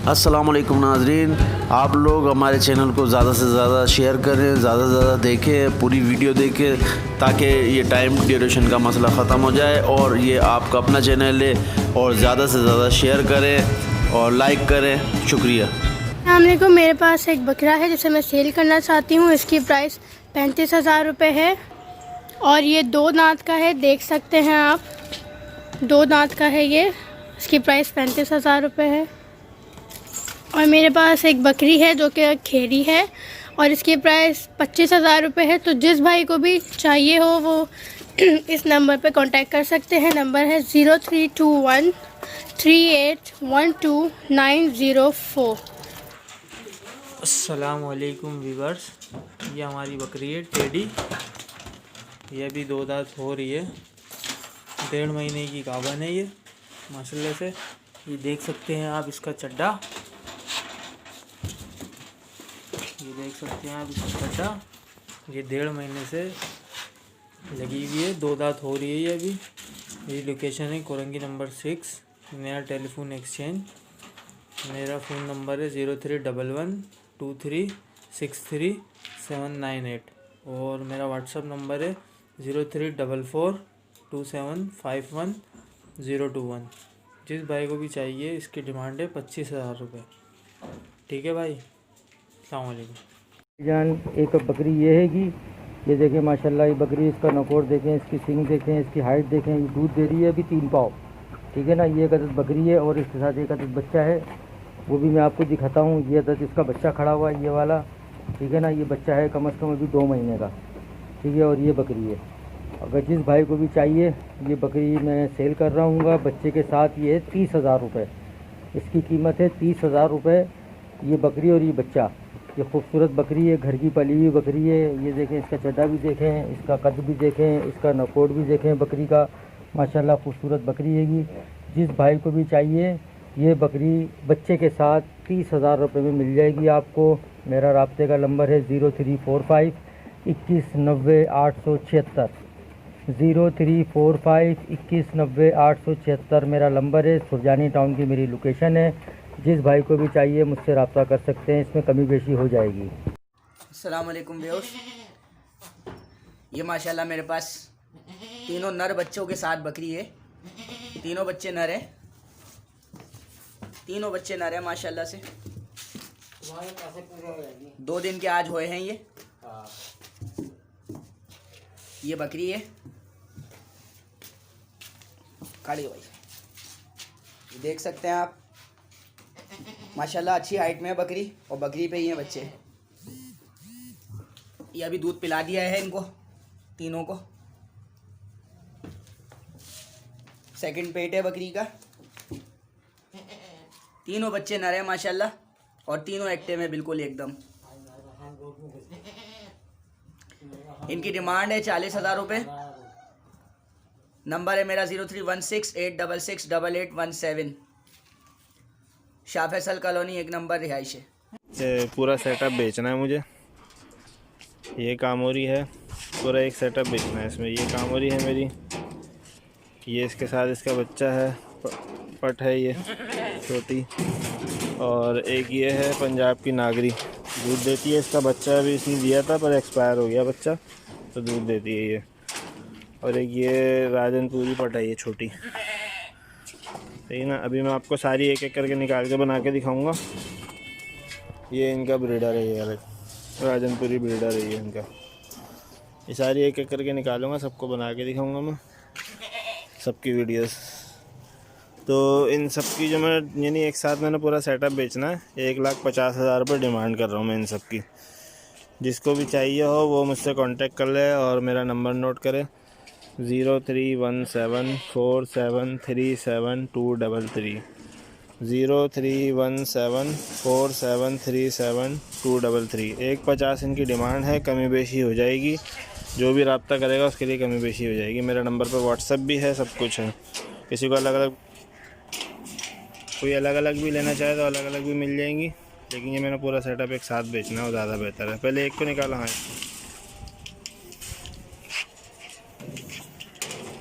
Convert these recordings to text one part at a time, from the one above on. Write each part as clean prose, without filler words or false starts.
अस्सलाम वालेकुम नाज़रीन, आप लोग हमारे चैनल को ज़्यादा से ज़्यादा शेयर करें, ज़्यादा से ज़्यादा देखें, पूरी वीडियो देखें ताकि ये टाइम ड्यूरेशन का मसला ख़त्म हो जाए और ये आपका अपना चैनल है और ज़्यादा से ज़्यादा शेयर करें और लाइक करें। शुक्रिया। अस्सलामुअलैकुम, मेरे पास एक बकरा है जिसे मैं सेल करना चाहती हूँ। इसकी प्राइस 35,000 रुपये है और ये 2 दांत का है, देख सकते हैं आप, 2 दांत का है ये। इसकी प्राइस 35,000 रुपये है। और मेरे पास एक बकरी है जो कि खेरी है और इसकी प्राइस 25,000 रुपये है। तो जिस भाई को भी चाहिए हो वो इस नंबर पे कांटेक्ट कर सकते हैं। नंबर है 0321381294। अस्सलाम वालेकुम वीवर्स, ये हमारी बकरी है टेडी। ये भी 2 दांत हो रही है, 1.5 महीने की गाभन है ये माशाल्लाह से। ये देख सकते हैं आप इसका चड्डा, ये देख सकते हैं आप इसका चड्डा। ये 1.5 महीने से लगी हुई है, 2 दांत हो रही है ये अभी। मेरी लोकेशन है कोरंगी नंबर 6, नया टेलीफोन एक्सचेंज। मेरा फ़ोन नंबर है 031123639798 और मेरा व्हाट्सअप नंबर है 03442751 जिस भाई को भी चाहिए इसकी डिमांड है 25,000 रुपये। ठीक है भाई, अस्सलाम वालेकुम जान। एक बकरी ये है कि ये देखें माशाल्लाह, ये बकरी, इसका नकोर देखें, इसकी सींग देखें, इसकी हाइट देखें। ये दूध दे रही है अभी 3 पाव, ठीक है ना। ये एक अदद बकरी है और इसके साथ एक अदद बच्चा है, वो भी मैं आपको दिखाता हूँ। ये अदद इसका बच्चा खड़ा हुआ है, ये वाला, ठीक है ना। ये बच्चा है कम से कम अभी 2 महीने का, ठीक है। और ये बकरी है। अगर जिस भाई को भी चाहिए, ये बकरी मैं सेल कर रहा हूँ बच्चे के साथ। ये है 30,000 रुपये, इसकी कीमत है 30,000 रुपये। ये बकरी और ये बच्चा, ये खूबसूरत बकरी है, घर की पली हुई बकरी है। ये देखें, इसका चड्डा भी देखें, इसका कद भी देखें, इसका नकोट भी देखें बकरी का। माशाल्लाह खूबसूरत बकरी है। जिस भाई को भी चाहिए ये बकरी बच्चे के साथ 30,000 रुपये में मिल जाएगी आपको। मेरा राब्ते का नंबर है 0345 2190 876, 0345 2190 876 मेरा नंबर है। सुरजानी टाउन की मेरी लोकेशन है। जिस भाई को भी चाहिए मुझसे रब्ता कर सकते हैं, इसमें कमी बेशी हो जाएगी। अस्सलाम वालेकुम व्यूअर्स, ये माशाल्लाह मेरे पास 3 नर बच्चों के साथ बकरी है। तीनों बच्चे नर हैं, तीनों बच्चे नर हैं माशाल्लाह से। 2 दिन के आज हुए हैं ये बकरी है। खड़ी भाई, ये देख सकते हैं आप, माशाल्लाह अच्छी हाइट में है बकरी और बकरी पे ही हैं बच्चे। ये अभी दूध पिला दिया है इनको तीनों को। सेकंड पेट है बकरी का। तीनों बच्चे नर हैं माशाल्लाह और तीनों एक्टिव में बिल्कुल एकदम। इनकी डिमांड है 40,000 रुपये। नंबर है मेरा 031686688817। शाह फैसल कॉलोनी 1 नंबर रिहाइश है। पूरा सेटअप बेचना है मुझे। ये कामोरी है, पूरा एक सेटअप बेचना है इसमें। ये कामोरी है मेरी, ये इसके साथ इसका बच्चा है, पट है ये छोटी। और एक ये है पंजाब की नागरी, दूध देती है। इसका बच्चा भी इसने दिया था पर एक्सपायर हो गया बच्चा, तो दूध देती है ये। और एक ये राजनपुरी पट है, ये छोटी, सही ना। अभी मैं आपको सारी एक एक करके निकाल के बना के दिखाऊंगा। ये इनका ब्रीडर है, ये अलग राजनपुरी ब्रीडर है ये इनका। ये सारी एक एक करके निकालूंगा, सबको बना के दिखाऊंगा मैं, सबकी वीडियोस। तो इन सब की जो मैं यानी एक साथ मैंने पूरा सेटअप बेचना है। 1,50,000 रुपये डिमांड कर रहा हूँ मैं इन सब की। जिसको भी चाहिए हो वो मुझसे कांटेक्ट कर ले और मेरा नंबर नोट करे 0317473737 0317473737 1,50 इनकी डिमांड है, कमी बेशी हो जाएगी। जो भी रब्ता करेगा उसके लिए कमी बेशी हो जाएगी। मेरा नंबर पर व्हाट्सअप भी है, सब कुछ है। किसी को अलग अलग, कोई अलग अलग भी लेना चाहे तो अलग अलग भी मिल जाएंगी, लेकिन ये मैंने पूरा सेटअप एक साथ बेचना है, वो ज़्यादा बेहतर है। पहले एक को निकाला, हाँ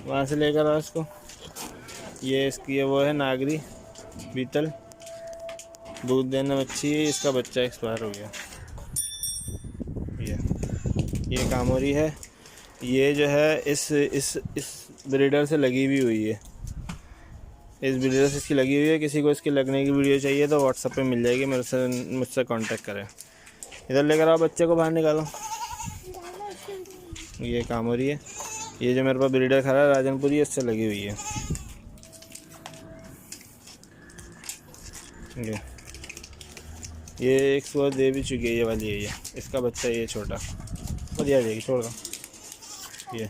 वहाँ से लेकर आओ इसको। ये इसकी वो है नागरी बीतल, दूध देने बच्ची है, इसका बच्चा एक्सपायर हो गया। ये काम हो रही है। ये जो है इस ब्रीडर से लगी हुई है, इस ब्रीडर से इसकी लगी हुई है। किसी को इसकी लगने की वीडियो चाहिए तो व्हाट्सएप पे मिल जाएगी, मुझसे कांटेक्ट करें। इधर लेकर आओ बच्चे को, बाहर निकालो। ये काम हो रही है। ये जो मेरे पास ब्रीडर खड़ा है राजनपुरी, इससे लगी हुई है। ये एक सुबह दे भी चुकी है, ये वाली है। ये इसका बच्चा, ये छोटा बढ़िया आ जाएगी, छोड़ दो। ये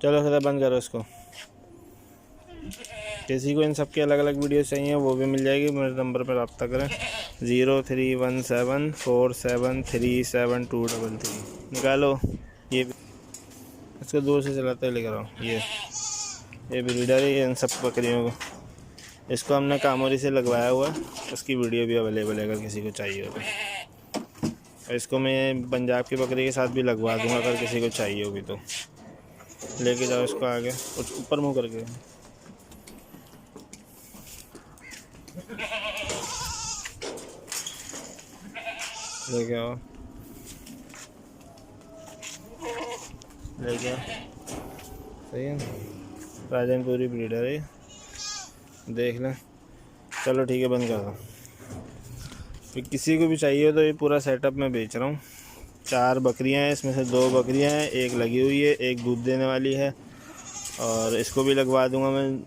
चलो फिर बंद करो इसको। किसी को इन सब के अलग अलग वीडियो चाहिए वो भी मिल जाएगी, मेरे नंबर पर रब्ता करें 031747373233। निकालो। ये इसको दूर से चलाते लेकर आओ। ये ब्रीडर है, ये इन सब बकरियों को। इसको हमने कामोरी से लगवाया हुआ है, उसकी वीडियो भी अवेलेबल है अगर किसी को चाहिए हो तो। और इसको मैं पंजाब की बकरी के साथ भी लगवा दूँगा अगर किसी को चाहिए होगी तो। लेके जाओ इसको आगे, ऊपर मुँह करके। लेके आओ, लेके आओ। सही है, राजनपुरी ब्रीडर है, देख लें। चलो ठीक है, बंद कर दो। फिर किसी को भी चाहिए तो ये पूरा सेटअप मैं बेच रहा हूँ। 4 बकरियाँ हैं, इसमें से 2 बकरियाँ हैं, एक लगी हुई है, एक दूध देने वाली है और इसको भी लगवा दूंगा मैं।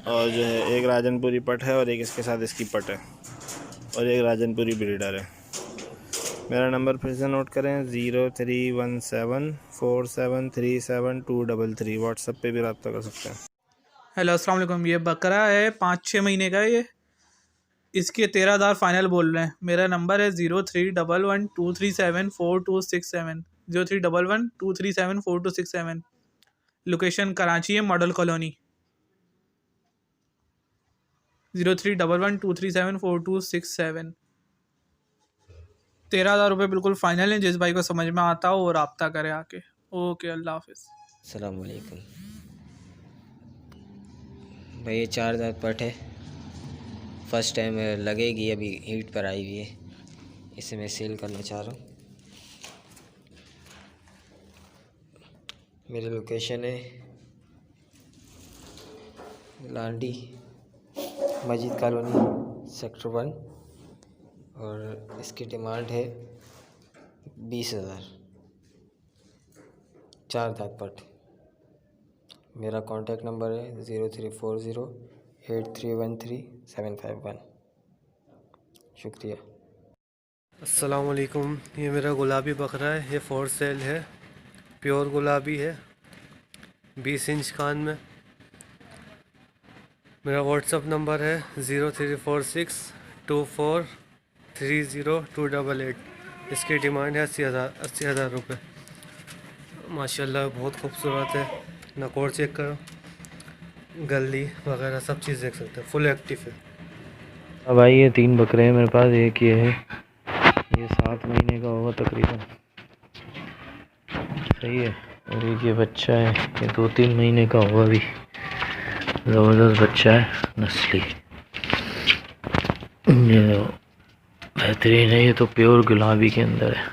और जो है एक राजनपुरी पट है और एक इसके साथ इसकी पट है और एक राजनपुरी ब्रीडर है। मेरा नंबर फिर से नोट करें 03174737233233। व्हाट्सएप पे भी रब्ता कर सकते हैं। हेलो अस्सलाम वालेकुम। ये बकरा है 5-6 महीने का। ये इसके 13,000 फाइनल बोल रहे हैं। मेरा नंबर है 0311237427 0311237427। लोकेशन कराची है, मॉडल कॉलोनी। 0311237427। 13,000 रुपये बिल्कुल फ़ाइनल है। जिस भाई को समझ में आता हो वो रब्ता करे आके। ओके, अल्लाह हाफिज़। अस्सलाम वालेकुम भाई। ये 4 दांत पट है, फर्स्ट टाइम लगेगी, अभी हीट पर आई हुई है। इसे मैं सेल करना चाह रहा हूँ। मेरी लोकेशन है लांडी मस्जिद कॉलोनी सेक्टर 1 और इसकी डिमांड है 20,000। 4 दांत पट। मेरा कॉन्टैक्ट नंबर है 03408313 शुक्रिया। अस्सलाम वालेकुम। ये मेरा गुलाबी बकरा है, ये फॉर सेल है, प्योर गुलाबी है, 20 इंच कान में। मेरा व्हाट्सअप नंबर है 0346243028। इसकी डिमांड है 80,000 रुपये। माशाल्लाह बहुत खूबसूरत है। नकोर चेक करो, गली वगैरह सब चीज़ देख सकते हैं, फुल एक्टिव है। अब भाई ये 3 बकरे हैं मेरे पास। एक ये है, ये 7 महीने का होगा तकरीबन, सही है। और एक ये बच्चा है, ये 2-3 महीने का होगा अभी। ज़बरदस्त बच्चा है, नस्ली, ये बेहतरीन है। ये तो प्योर गुलाबी के अंदर है।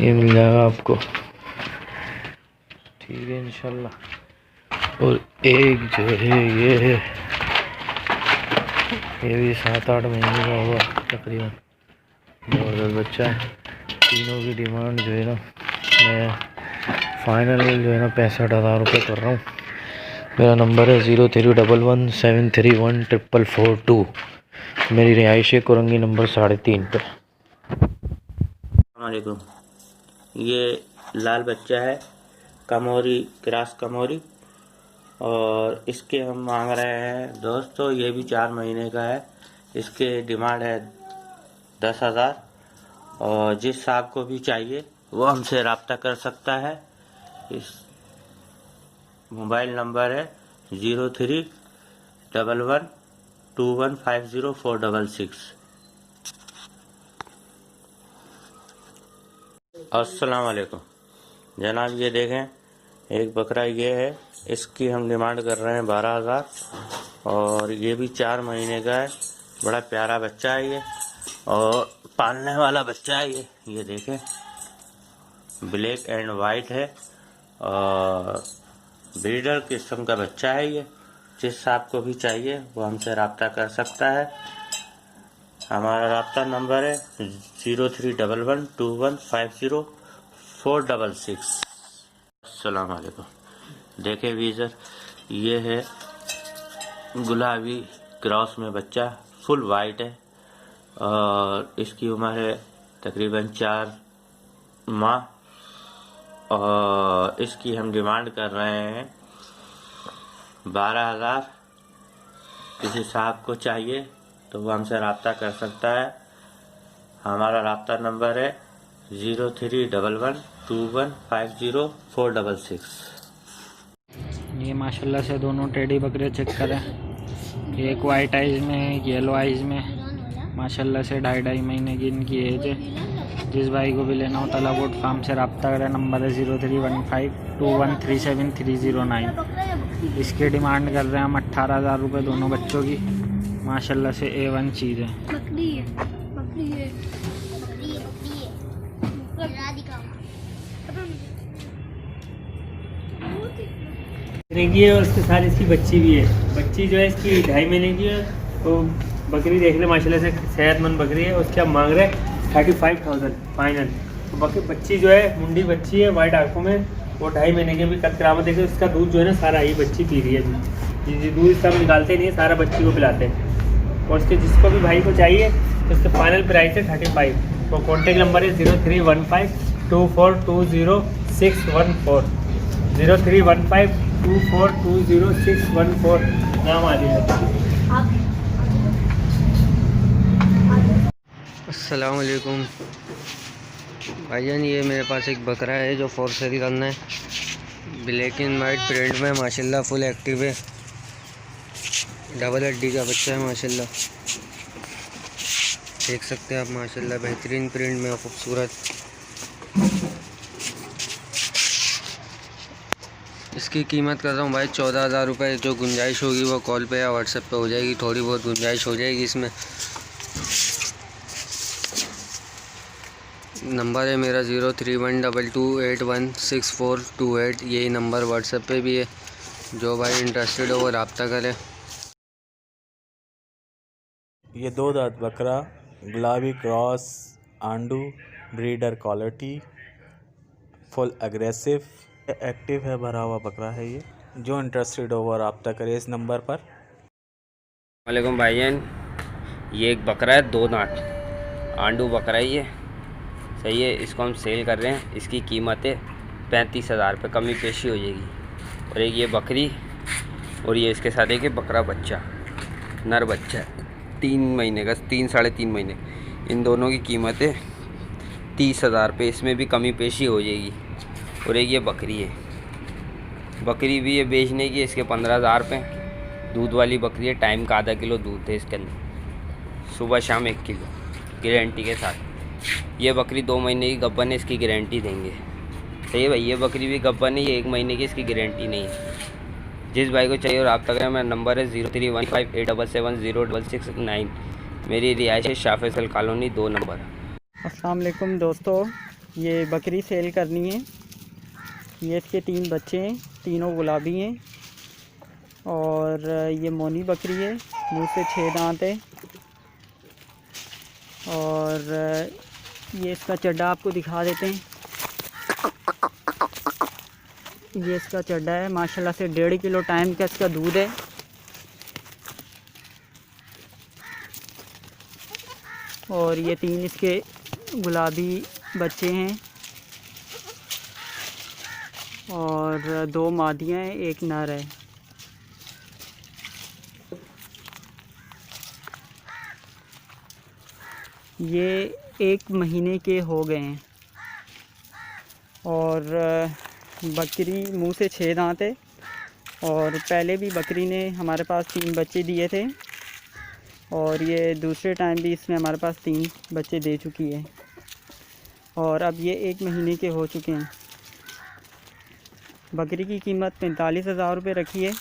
ये मिल जाएगा आपको, ठीक है इंशाल्लाह। और एक जो है ये भी 7-8 महीने का होगा तकरीबन, ज़बरदस्त बच्चा है। तीनों की डिमांड जो है ना, मैं फ़ाइनल जो है ना 65,000 रुपये कर रहा हूँ। मेरा नंबर है 0311731442। मेरी रिहाइश है कुरंगी नंबर 3.5 पे। अस्सलामुअलैकुम। ये लाल बच्चा है, कमोरी क्रॉस कमोरी, और इसके हम मांग रहे हैं दोस्तों, ये भी 4 महीने का है। इसके डिमांड है 10,000। और जिस साहब को भी चाहिए वो हमसे रब्ता कर सकता है। इस मोबाइल नंबर है 0311215046। अस्सलाम वालेकुम जनाब, ये देखें एक बकरा ये है, इसकी हम डिमांड कर रहे हैं 12,000 और ये भी 4 महीने का है। बड़ा प्यारा बच्चा है ये और पालने वाला बच्चा है ये देखें ब्लैक एंड वाइट है और ब्रीडर किस्म का बच्चा है ये। जिस आपको भी चाहिए वो हमसे रब्ता कर सकता है। हमारा रब्ता नंबर है 0311215046। अस्सलाम वालेकुम। देखे वीज़र, ये है गुलाबी क्रॉस में बच्चा, फुल वाइट है और इसकी उम्र है तकरीबन 4 माह और इसकी हम डिमांड कर रहे हैं 12,000। किसी साहब को चाहिए तो वो हमसे रब्ता कर सकता है। हमारा रब्ता नंबर है 0311215046। ये माशाल्लाह से दोनों टेडी बकरे चेक करें, एक वाइट आइज में एक येलो आइज में। माशाल्लाह से 2.5 महीने की इनकी एज है। जिस भाई को भी लेना हो तलावुड फार्म से रब्ता करें। नंबर है 03152137 इसकी डिमांड कर रहे हैं हम 18,000 रुपये दोनों बच्चों की। माशाल्लाह से A1 चीज़ है। की है और उसके साथ इसकी बच्ची भी है। बच्ची जो है इसकी 2.5 महीने की है। तो बकरी देख ले माशाल्लाह से सेहतमंद बकरी है। उसके हम मांग रहे हैं 35,000 फाइनल। तो बच्ची जो है मुंडी बच्ची है, वाइट आंखों में, वो 2.5 महीने के भी कद करामत देखे। इसका दूध जो है ना सारा ही बच्ची पी रही है। जी दूध इसका हम निकालते नहीं है, सारा बच्ची को पिलाते हैं। और उसके जिसको भी भाई को चाहिए तो उसका फाइनल प्राइस है 35। तो कॉन्टेक्ट नंबर है 031524200614 031524200614 नाम आ रही है। अस्सलाम वालेकुम भाईजान, ये मेरे पास एक बकरा है जो फॉर सेल करना है। ब्लैक एंड वाइट प्रिंट में माशाल्लाह फुल एक्टिव है। डबल हड्डी का बच्चा है माशाल्लाह, देख सकते हैं आप माशाल्लाह बेहतरीन प्रिंट में खूबसूरत। इसकी कीमत कर रहा हूँ भाई 14,000 रुपये। जो गुंजाइश होगी वो कॉल पे या व्हाट्सएप पे हो जाएगी, थोड़ी बहुत गुंजाइश हो जाएगी इसमें। नंबर है मेरा 0312281648। यही नंबर व्हाट्सएप पे भी है। जो भाई इंटरेस्टेड हो वो रब्ता करें। ये 2 दांत बकरा गुलाबी क्रॉस आंडू breeder quality, full aggressive active है, भरा हुआ बकरा है ये। जो इंटरेस्टेड हो वो रब्ता करे इस नंबर पर। वालेकुम भाईजान, ये एक बकरा है 2 दांत आंडू बकरा है ये, सही है। इसको हम सेल कर रहे हैं। इसकी कीमत है 35,000 रुपये, कमी पेशी हो जाएगी। और एक ये बकरी और ये इसके साथ एक बकरा बच्चा, नर बच्चा है 3 महीने का, 3 साढ़े 3 महीने। इन दोनों की कीमत है 30,000 रुपये, इसमें भी कमी पेशी हो जाएगी। और एक ये बकरी है, बकरी भी ये बेचने की, इसके 15,000 रुपये। दूध वाली बकरी है, टाइम का आधा किलो दूध है इसके अंदर, सुबह शाम 1 किलो गारंटी के साथ। ये बकरी 2 महीने की गब्बन है, इसकी गारंटी देंगे, सही है भाई। ये बकरी भी गब्बन है, ये 1 महीने की, इसकी गारंटी नहीं है। जिस भाई को चाहिए और रब्ता करें। मेरा नंबर है 031587706669। मेरी रिहाइश है शाफेसल कॉलोनी 2 नंबर। अस्सलाम वालेकुम दोस्तों, ये बकरी सेल करनी है। ये इसके 3 बच्चे हैं, तीनों गुलाबी हैं और ये मोनी बकरी है, मुंह से 6 दांत है। और ये इसका चड्डा आपको दिखा देते हैं। ये इसका चड्डा है, माशाल्लाह से 1.5 किलो टाइम का इसका दूध है। और ये 3 इसके गुलाबी बच्चे हैं और 2 मादियाँ हैं, 1 नर है। ये 1 महीने के हो गए हैं और बकरी मुंह से 6 दांत है। और पहले भी बकरी ने हमारे पास 3 बच्चे दिए थे और ये दूसरे टाइम भी इसने हमारे पास 3 बच्चे दे चुकी है। और अब ये 1 महीने के हो चुके हैं। बकरी की कीमत 45,000 रुपये रखी है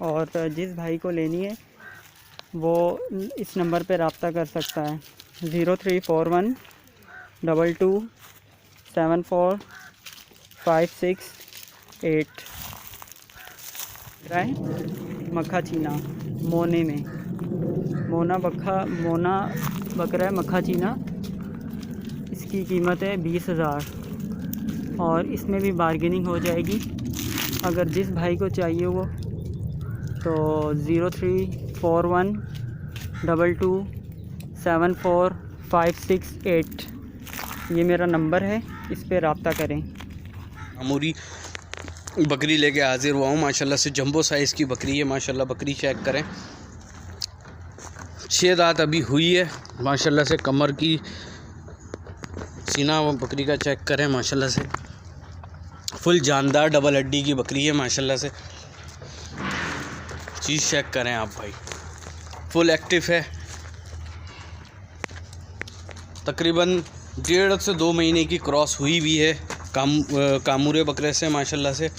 और जिस भाई को लेनी है वो इस नंबर पे रब्ता कर सकता है 0341 22 74 568। मक्खा चीना मोने में मोना बकरा है मक्खा चीना। इसकी कीमत है 20,000 और इसमें भी बार्गेनिंग हो जाएगी। अगर जिस भाई को चाहिए वो तो 0341 22 74 568 ये मेरा नंबर है, इस पे रब्ता करें। अमूरी बकरी लेके हाजिर हुआ हूँ। माशाल्लाह से जंबो साइज़ की बकरी है। माशाल्लाह बकरी चेक करें, 6 दांत अभी हुई है। माशाल्लाह से कमर की सीना बकरी का चेक करें। माशाल्लाह से फुल जानदार डबल हड्डी की बकरी है। माशाल्लाह से चीज़ चेक करें आप भाई, फुल एक्टिव है। तकरीबन 1.5 से 2 महीने की क्रॉस हुई भी है कामूरे बकरे से माशाल्लाह से।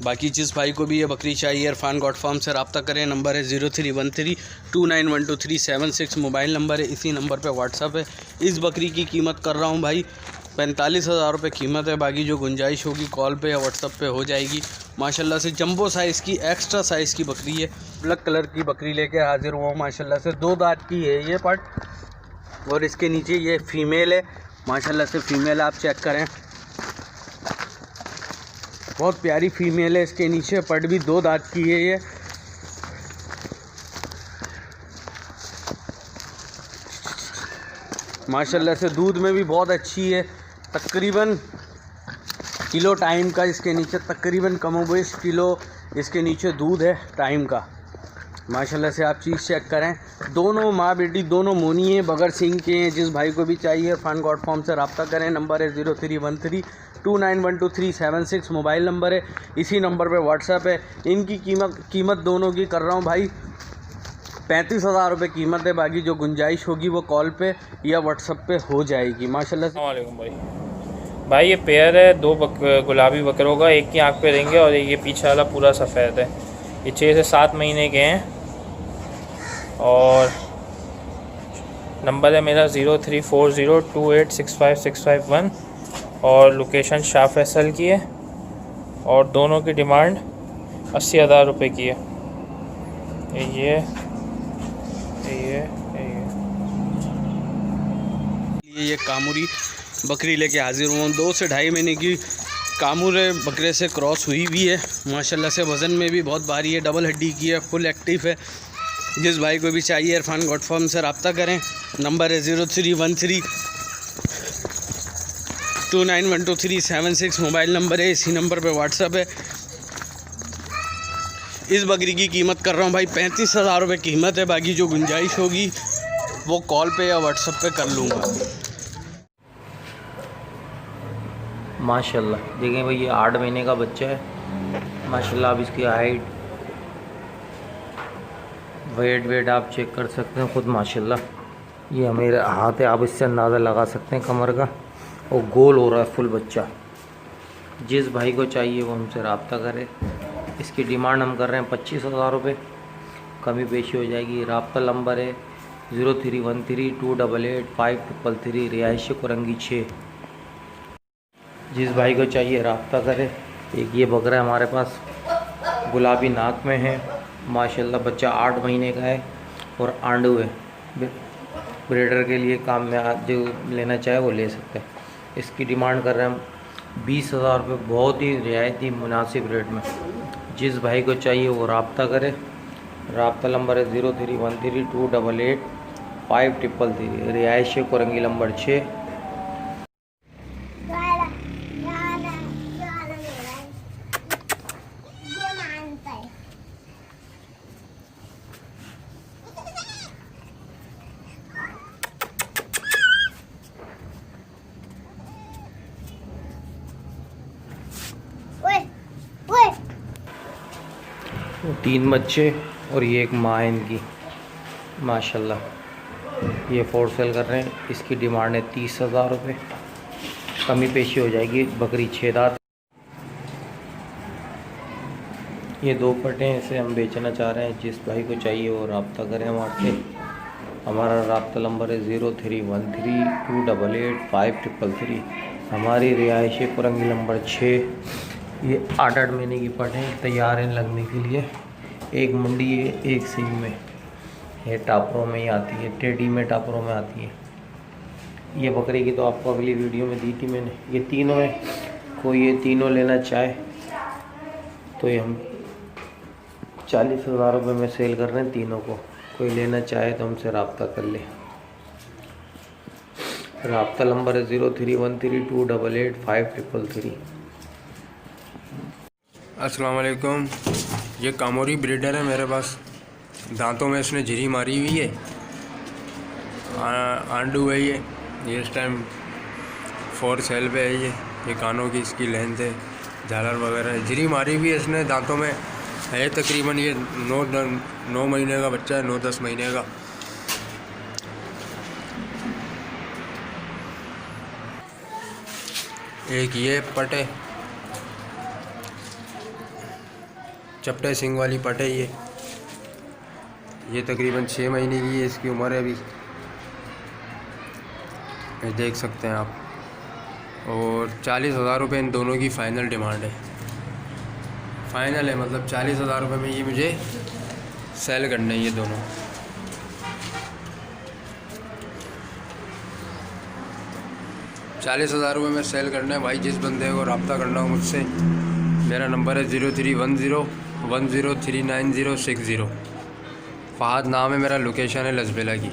बाकी जिस भाई को भी ये बकरी चाहिए इरफान गॉड फार्म से रब्ता करें। नंबर है 0313 2912 मोबाइल नंबर है, इसी नंबर पे व्हाट्सअप है। इस बकरी की कीमत कर रहा हूँ भाई 45,000 रुपये कीमत है। बाकी जो गुंजाइश होगी कॉल पे या व्हाट्सअप पे हो जाएगी। माशाल्लाह से जंबो साइज़ की एक्स्ट्रा साइज़ की बकरी है। ब्लैक कलर की बकरी लेके हाजिर हुआ हूँ। माशाल्लाह से 2 दांत की है ये पट, और इसके नीचे ये फीमेल है। माशाल्लाह से फीमेल आप चेक करें, बहुत प्यारी फीमेल है। इसके नीचे पट भी 2 दांत की है ये। माशाल्लाह से दूध में भी बहुत अच्छी है। तकरीबन किलो टाइम का इसके नीचे तकरीबन कमोबेश किलो इसके नीचे दूध है टाइम का। माशाल्लाह से आप चीज़ चेक करें। दोनों माँ बेटी दोनों मोनी हैं, बगैर सिंग के हैं। जिस भाई को भी चाहिए इरफान गॉड फार्म से रब्ता करें। नंबर है 0313 2912 मोबाइल नंबर है, इसी नंबर पे व्हाट्सअप है। इनकी कीमत दोनों की कर रहा हूँ भाई 35,000 रुपये कीमत है। बाकी जो गुंजाइश होगी वो कॉल पे या व्हाट्सअप पे हो जाएगी। माशाल्लाह से। अस्सलाम भाई ये पेयर है 2 गुलाबी बकरों का, एक की आँख पे देंगे और ये पीछे वाला पूरा सफ़ेद है। ये 6 से 7 महीने के हैं और नंबर है मेरा 0340286561 और लोकेशन शाह फैसल की है और दोनों की डिमांड 80,000 रुपये की है। ये कामूरी बकरी लेके हाजिर हुआ हूँ। 2 से 2.5 महीने की कामूरे बकरे से क्रॉस हुई भी है। माशाल्लाह से वज़न में भी बहुत भारी है, डबल हड्डी की है, फुल एक्टिव है। जिस भाई को भी चाहिए इरफान गॉड फार्म से रब्ता करें। नंबर है 0313 2912 मोबाइल नंबर है, इसी नंबर पे व्हाट्सअप है। इस बकरी की कीमत कर रहा हूँ भाई 35,000 रुपये कीमत है। बाकी जो गुंजाइश होगी वो कॉल पे या व्हाट्सअप पे कर लूँगा। माशाल्लाह देखें भाई ये 8 महीने का बच्चा है। माशाल्लाह आप इसकी हाइट वेट आप चेक कर सकते हैं खुद। माशाल्लाह ये मेरे हाथ है, आप इससे अंदाज़ा लगा सकते हैं कमर का, और गोल हो रहा है फुल बच्चा। जिस भाई को चाहिए वो हमसे रब्ता करे। इसकी डिमांड हम कर रहे हैं 25,000 रुपये, कमी पेशी हो जाएगी। रब्ता नंबर है 0313288533 रिहाइश कुरंगी 6। जिस भाई को चाहिए रब्ता करे। एक ये बकरा हमारे पास गुलाबी नाक में है। माशाल्लाह बच्चा 8 महीने का है और आंडू है। ब्रीडर के लिए काम में जो लेना चाहे वो ले सकते हैं। इसकी डिमांड कर रहे हैं हम 20,000 रुपये, बहुत ही रियायती मुनासिब रेट में। जिस भाई को चाहिए वो रब्ता करे। रब्ता नंबर है 0313288533 रिहाइश कुरंगी नंबर 6। तीन बच्चे और ये एक माँ है इनकी। माशाल्लाह ये फोर सेल कर रहे हैं। इसकी डिमांड है 30,000 रुपये। कमी पेशी हो जाएगी। बकरी 6 दांत। ये 2 पट्टे हैं, इसे हम बेचना चाह रहे हैं। जिस भाई को चाहिए वो रब्ता करें हमारे से। हमारा रब्ता नंबर है 0313288533। हमारी रिहाइश कुरंगी नंबर 6। ये 8 महीने की पट्टे हैं, तैयार हैं लगने के लिए। एक मुंडी है, एक सींग में। ये टापरों में ही आती है, टेढ़ी में टापरों में आती है। ये बकरी की तो आपको अगली वीडियो में दी थी मैंने। ये तीनों है, कोई ये तीनों लेना चाहे तो ये हम 40,000 रुपये में सेल कर रहे हैं तीनों को। कोई लेना चाहे तो हमसे रब्ता कर ले। रब्ता नंबर है 0313288533। अस्सलाम वालेकुम। ये कामोरी ब्रीडर है मेरे पास। दांतों में इसने झिरी मारी हुई है। आंडू है ये इस टाइम 4 सेल पे है। ये कानों की इसकी लेंथ है, झालर वगैरह। झिरी मारी हुई है इसने दांतों में है। तकरीबन ये 9 महीने का बच्चा है, 9-10 महीने का। एक ये पट है, चपटे सिंग वाली पट है। ये तकरीबन 6 महीने की है इसकी उम्र है अभी, ये देख सकते हैं आप। और 40,000 रुपये इन दोनों की फ़ाइनल डिमांड है। फ़ाइनल है मतलब 40,000 रुपये में ये मुझे सेल करने हैं ये दोनों। ₹40,000 में सेल करना है भाई। जिस बंदे को रब्ता करना हो मुझसे, मेरा नंबर है 0310103960। फ़हद नाम है मेरा, लोकेशन है लसबेला की।